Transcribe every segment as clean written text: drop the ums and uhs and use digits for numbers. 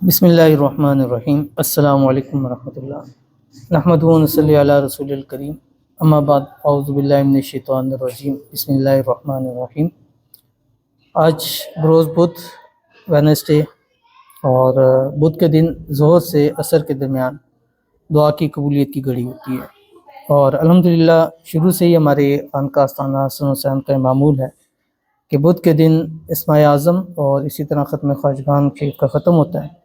بسم اللہ الرحمن الرحیم۔ السلام علیکم ورحمۃ اللہ۔ نحمد و نصلی علی رسول الکریم، اما بعد، اعوذ باللہ من الشیطان الرجیم، بسم اللہ الرحمن الرحیم۔ آج بروز بدھ وینسڈے، اور بدھ کے دن ظہر سے عصر کے درمیان دعا کی قبولیت کی گھڑی ہوتی ہے، اور الحمدللہ شروع سے ہی ہمارے خانقاہ آستانہ حسن حسین کا معمول ہے کہ بدھ کے دن اسماء اعظم اور اسی طرح ختم خواجگان شریف کا ختم ہوتا ہے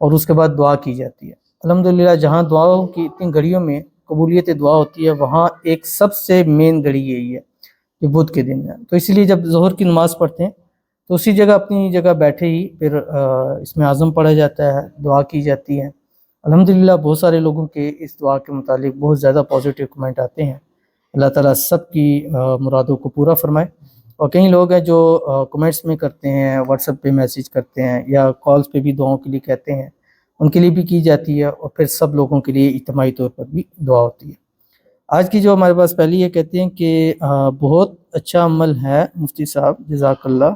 اور اس کے بعد دعا کی جاتی ہے۔ الحمدللہ جہاں دعاؤں کی اتنی گھڑیوں میں قبولیت دعا ہوتی ہے، وہاں ایک سب سے مین گھڑی یہی ہے کہ بدھ کے دن ہے۔ تو اسی لیے جب ظہر کی نماز پڑھتے ہیں تو اسی جگہ اپنی جگہ بیٹھے ہی پھر اسماء اعظم پڑھا جاتا ہے، دعا کی جاتی ہے۔ الحمدللہ بہت سارے لوگوں کے اس دعا کے متعلق بہت زیادہ پازیٹیو کمنٹ آتے ہیں۔ اللہ تعالیٰ سب کی مرادوں کو پورا فرمائے۔ اور کئی لوگ ہیں جو کمنٹس میں کرتے ہیں، واٹس ایپ پہ میسیج کرتے ہیں، یا کالز پہ بھی دعاؤں کے لیے کہتے ہیں، ان کے لیے بھی کی جاتی ہے، اور پھر سب لوگوں کے لیے اجتماعی طور پر بھی دعا ہوتی ہے۔ آج کی جو ہمارے پاس پہلی یہ کہتے ہیں کہ بہت اچھا عمل ہے مفتی صاحب، جزاک اللہ،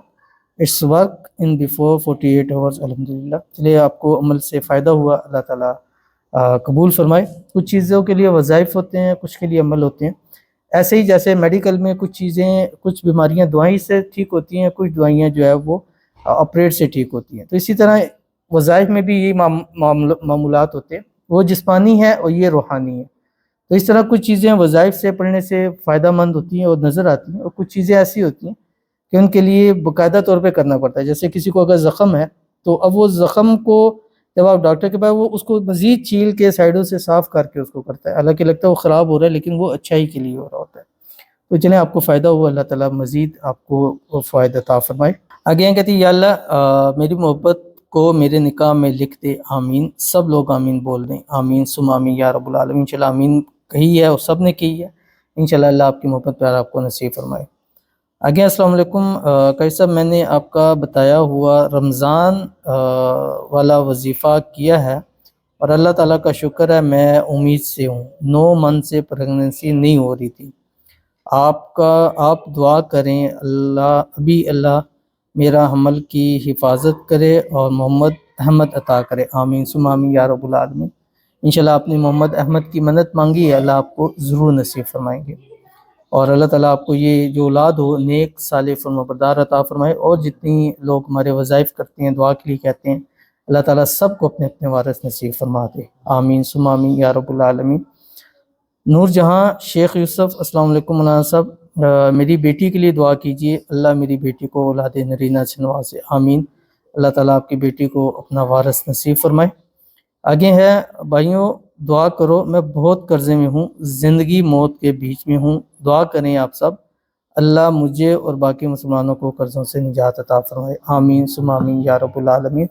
it's work in before 48 hours۔ الحمدللہ، چلیے آپ کو عمل سے فائدہ ہوا، اللہ تعالیٰ قبول فرمائے۔ کچھ چیزوں کے لیے وظائف ہوتے ہیں، کچھ کے لیے عمل ہوتے ہیں۔ ایسے ہی جیسے میڈیکل میں کچھ چیزیں، کچھ بیماریاں دعائیں سے ٹھیک ہوتی ہیں، کچھ دعائیاں جو ہے وہ آپریٹ سے ٹھیک ہوتی ہیں، تو اسی طرح وظائف میں بھی یہی معمولات ہوتے ہیں، وہ جسمانی ہے اور یہ روحانی ہے۔ تو اس طرح کچھ چیزیں وظائف سے پڑھنے سے فائدہ مند ہوتی ہیں اور نظر آتی ہیں، اور کچھ چیزیں ایسی ہوتی ہیں کہ ان کے لیے باقاعدہ طور پہ کرنا پڑتا ہے۔ جیسے کسی کو اگر زخم ہے تو اب وہ زخم کو جب آپ ڈاکٹر کے پاس، وہ اس کو مزید چھیل کے سائڈوں سے صاف کر کے اس کو کرتا ہے، حالانکہ لگتا ہے وہ خراب ہو رہا ہے لیکن وہ اچھائی کے لیے ہو رہا ہوتا ہے۔ تو چلیں، آپ کو فائدہ ہوا، اللہ تعالیٰ مزید آپ کو فائدہ عطا فرمائے۔ آگے ہیں کہتی، یا اللہ میری محبت کو میرے نکاح میں لکھ دے، آمین۔ سب لوگ آمین بول دیں، آمین سم آمین یا رب العالمین۔ انشاءاللہ آمین کہی ہے اور سب نے کی ہے، انشاءاللہ اللہ آپ کی محبت پیار آپ کو نصیب فرمائے۔ آگے السلام علیکم قاری صاحب، میں نے آپ کا بتایا ہوا رمضان والا وظیفہ کیا ہے، اور اللہ تعالیٰ کا شکر ہے میں امید سے ہوں۔ 9 منتھ سے پریگننسی نہیں ہو رہی تھی۔ آپ دعا کریں اللہ میرا حمل کی حفاظت کرے اور محمد احمد عطا کرے، آمین ثم آمین یا رب العالمین۔ انشاءاللہ آپ نے محمد احمد کی منت مانگی ہے، اللہ آپ کو ضرور نصیب فرمائیں گے، اور اللہ تعالیٰ آپ کو یہ جو اولاد ہو نیک صالح فرمانبردار عطا فرمائے۔ اور جتنی لوگ ہمارے وظائف کرتے ہیں، دعا کے لیے کہتے ہیں، اللہ تعالیٰ سب کو اپنے اپنے وارث نصیب فرما دے، آمین ثم آمین یا رب العالمین۔ نور جہاں شیخ یوسف، السلام علیکم مولانا صاحب، میری بیٹی کے لیے دعا کیجیے، اللہ میری بیٹی کو اولاد نرینہ سے نوازے، آمین۔ اللہ تعالیٰ آپ کی بیٹی کو اپنا وارث نصیب فرمائے۔ آگے ہے، بھائیوں دعا کرو، میں بہت قرضے میں ہوں، زندگی موت کے بیچ میں ہوں، دعا کریں آپ سب، اللہ مجھے اور باقی مسلمانوں کو قرضوں سے نجات عطا فرمائے، آمین ثم آمین یا رب العالمین۔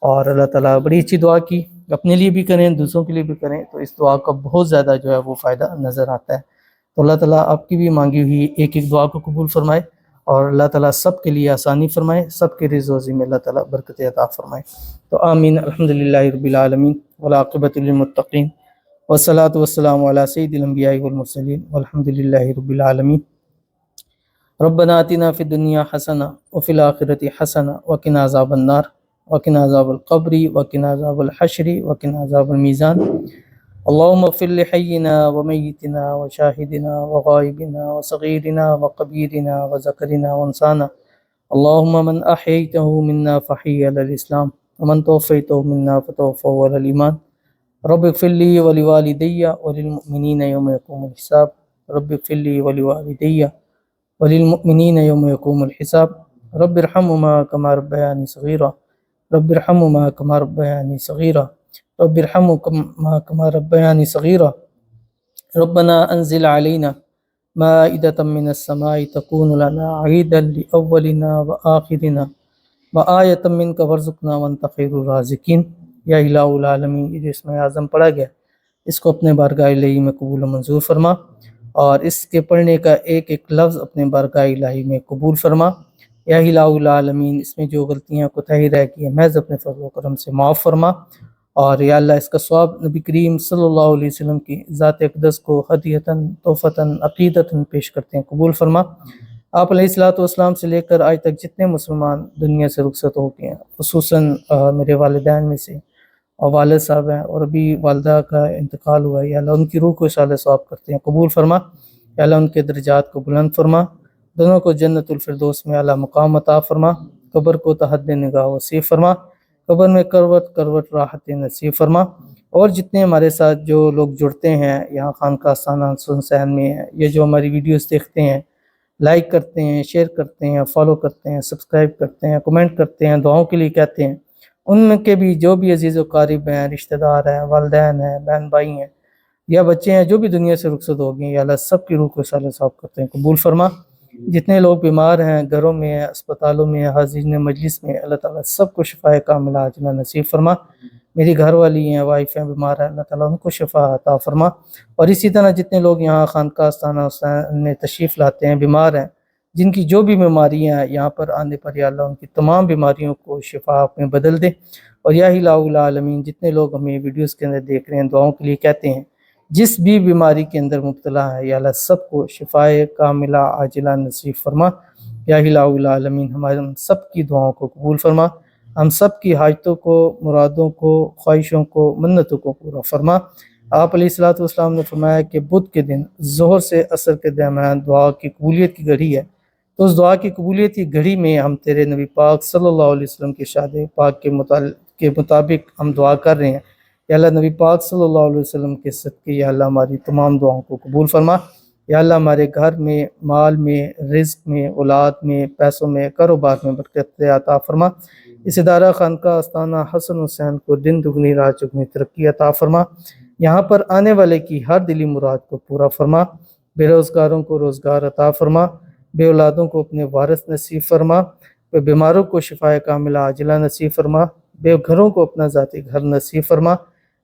اور اللہ تعالیٰ بڑی اچھی دعا کی، اپنے لیے بھی کریں، دوسروں کے لیے بھی کریں، تو اس دعا کا بہت زیادہ جو ہے وہ فائدہ نظر آتا ہے۔ تو اللہ تعالیٰ آپ کی بھی مانگی ہوئی ایک ایک دعا کو قبول فرمائے، اور اللہ تعالیٰ سب کے لیے آسانی فرمائے، سب کے رزق و روزی میں اللہ تعالیٰ برکت عطا فرمائے۔ تو آمین۔ الحمدللہ رب العالمین والعاقبۃ للمتقین والصلاۃ والسلام علی سید الانبیاء والمرسلین والحمدللہ رب العالمین۔ ربنا آتنا فی الدنیا حسنہ وفی الآخرۃ حسنہ وقنا عذاب النار وقنا عذاب القبر وقنا عذاب الحشر وقنا عذاب المیزان۔ اللہم اغفر لحینا ومیتنا وشاہدنا وغائبنا وصغیرنا وکبیرنا وذکرنا وانسانا، اللہم من احییتہ منا فحی علی الاسلام ومن توفیتہ منا فتوفہ علی الایمان۔ رب اغفر لی ولوالدی وللمؤمنین یوم یقوم الحساب، رب اغفر لی ولوالدی وللمؤمنین یوم یقوم الحساب، رب ارحمہما کما ربیانی صغیرا، رب ارحمہما کما ربیانی صغیرا، رب ارحمہما کما ربیانی صغیرا۔ ربنا انزل علینا مائدۃ من السماء تکون لنا عیدا لاولنا وآخرنا وآیۃ منک وارزقنا وانت خیر الرازقین۔ یا الہ العالمین، یہ جو اسم اعظم پڑھا گیا اس کو اپنے بارگاہ الہی میں قبول و منظور فرما، اور اس کے پڑھنے کا ایک ایک لفظ اپنے بارگاہ الہی میں قبول فرما۔ یا الہ العالمین، اس میں جو غلطیاں کوتاہی رہ گئی ہیں محض اپنے فضل و کرم سے معاف فرما، اور یا اللہ اس کا ثواب نبی کریم صلی اللہ علیہ وسلم کی ذات اقدس کو ہدیتاً تحفتاً عقیدتاً پیش کرتے ہیں، قبول فرما۔ آپ علیہ الصلوۃ والسلام سے لے کر آج تک جتنے مسلمان دنیا سے رخصت ہو گئے ہیں، خصوصاً میرے والدین میں سے اور والد صاحب ہیں، اور ابھی والدہ کا انتقال ہوا ہے، یا اللہ ان کی روح کو اصالہ ثواب کرتے ہیں قبول فرما، یا اللہ ان کے درجات کو بلند فرما، دونوں کو جنت الفردوس میں اعلیٰ مقام عطا فرما، قبر کو تحد نگاہ وسیع فرما، قبر میں کروٹ کروٹ راحت نصیب فرما، اور جتنے ہمارے ساتھ جو لوگ جڑتے ہیں یہاں خانقاہ آستانہ سنسین میں ہیں، یہ جو ہماری ویڈیوز دیکھتے ہیں، لائک کرتے ہیں، شیئر کرتے ہیں، فالو کرتے ہیں، سبسکرائب کرتے ہیں، کمنٹ کرتے ہیں، دعاؤں کے لیے کہتے ہیں، ان میں کے بھی جو بھی عزیز و قارب ہیں، رشتہ دار ہیں، والدین ہیں، بہن بھائی ہیں یا بچے ہیں جو بھی دنیا سے رخصت ہو گئے ہیں، یا اللہ سب کی روح کو صالح صاحب کرتے ہیں قبول فرما۔ جتنے لوگ بیمار ہیں، گھروں میں ہیں، اسپتالوں میں ہیں، حاضرین مجلس میں، اللہ تعالیٰ سب کو شفائے کاملہ عاجلہ نصیب فرما۔ میری گھر والی ہیں، وائف ہیں، بیمار ہیں، اللہ تعالیٰ ان کو شفا عطا فرما۔ اور اسی طرح جتنے لوگ یہاں خانقاہ آستانہ حسین میں تشریف لاتے ہیں، بیمار ہیں، جن کی جو بھی بیماریاں ہیں، یہاں پر آنے پر یا اللہ ان کی تمام بیماریوں کو شفا میں بدل دے۔ اور یا الہ العالمین جتنے لوگ ہمیں ویڈیوز کے اندر دیکھ رہے ہیں، دعاؤں کے لیے کہتے ہیں، جس بھی بیماری کے اندر مبتلا ہے یا اللہ سب کو شفائے کاملہ عاجلہ نصیب فرما۔ یا الہ العالمین ہمارے ہم سب کی دعاؤں کو قبول فرما، ہم سب کی حاجتوں کو، مرادوں کو، خواہشوں کو، منتوں کو پورا فرما۔ آپ علیہ الصلوۃ والسلام نے فرمایا کہ بدھ کے دن ظہر سے عصر کے درمیان دعا کی قبولیت کی گھڑی ہے، تو اس دعا کی قبولیت کی گھڑی میں ہم تیرے نبی پاک صلی اللہ علیہ وسلم کے ارشاد پاک کے مطابق ہم دعا کر رہے ہیں۔ یا اللہ نبی پاک صلی اللہ علیہ وسلم کے صدقے یا اللہ ہماری تمام دعاؤں کو قبول فرما۔ یا اللہ ہمارے گھر میں، مال میں، رزق میں، اولاد میں، پیسوں میں، کاروبار میں برکت عطا فرما۔ اس ادارہ خانقاہ آستانہ حسن حسین کو دن دگنی رات چگنی ترقی عطا فرما۔ یہاں پر آنے والے کی ہر دلی مراد کو پورا فرما، بے روزگاروں کو روزگار عطا فرما، بے اولادوں کو اپنے وارث نصیب فرما، بیماروں کو شفائے کاملہ عاجلہ نصیب فرما، بے گھروں کو اپنا ذاتی گھر نصیب فرما،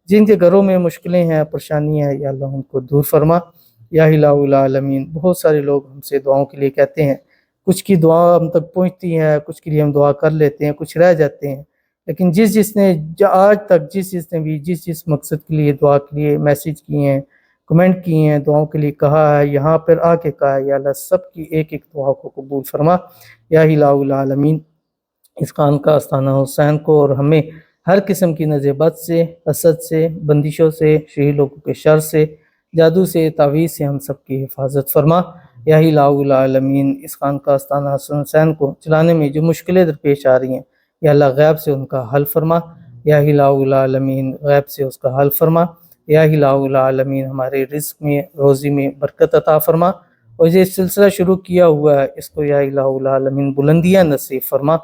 جن کے گھروں میں مشکلیں ہیں، پریشانیاں ہیں، یا اللہ ان کو دور فرما۔ یا الہ العالمین بہت سارے لوگ ہم سے دعاؤں کے لیے کہتے ہیں، کچھ کی دعا ہم تک پہنچتی ہے، کچھ کے لیے ہم دعا کر لیتے ہیں، کچھ رہ جاتے ہیں، لیکن جس نے آج تک جس نے بھی جس مقصد کے لیے دعا کے لیے میسیج کیے ہیں، کمنٹ کیے ہیں، دعاؤں کے لیے کہا ہے، یہاں پر آ کے کہا ہے، یا اللہ سب کی ایک ایک دعا کو قبول فرما۔ یا الہ العالمین اس خانقاہ آستانہ حسین کو اور ہمیں ہر قسم کی نظر بد سے، حسد سے، بندشوں سے، شریر لوگوں کے شر سے، جادو سے، تعویذ سے ہم سب کی حفاظت فرما۔ یا الہ العالمین اس خانقاہ آستانہ حسین کو چلانے میں جو مشکلیں درپیش آ رہی ہیں، یا اللہ غیب سے ان کا حل فرما۔ یا الہ العالمین غیب سے اس کا حل فرما۔ یا الہ العالمین ہمارے رزق میں، روزی میں برکت عطا فرما، اور یہ سلسلہ شروع کیا ہوا ہے اس کو یا الہ العالمین بلندیاں نصیب فرما۔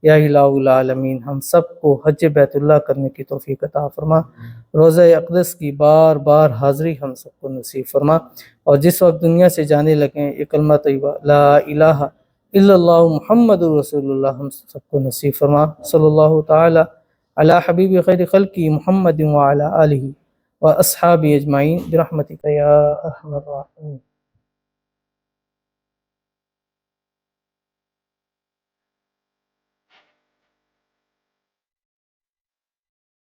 یا الہ العالمین ہم سب کو حج بیت اللہ کرنے کی توفیق عطا فرما، روزہ اقدس کی بار بار حاضری ہم سب کو نصیب فرما، اور جس وقت دنیا سے جانے لگیں یہ کلمہ طیبہ لا الہ الا اللہ محمد رسول اللہ ہم سب کو نصیب فرما۔ صلی اللہ تعالی علی حبیب خیر خلقی محمد وعلی آلہ واصحابہ اجمعین برحمتک یا ارحم الراحمین۔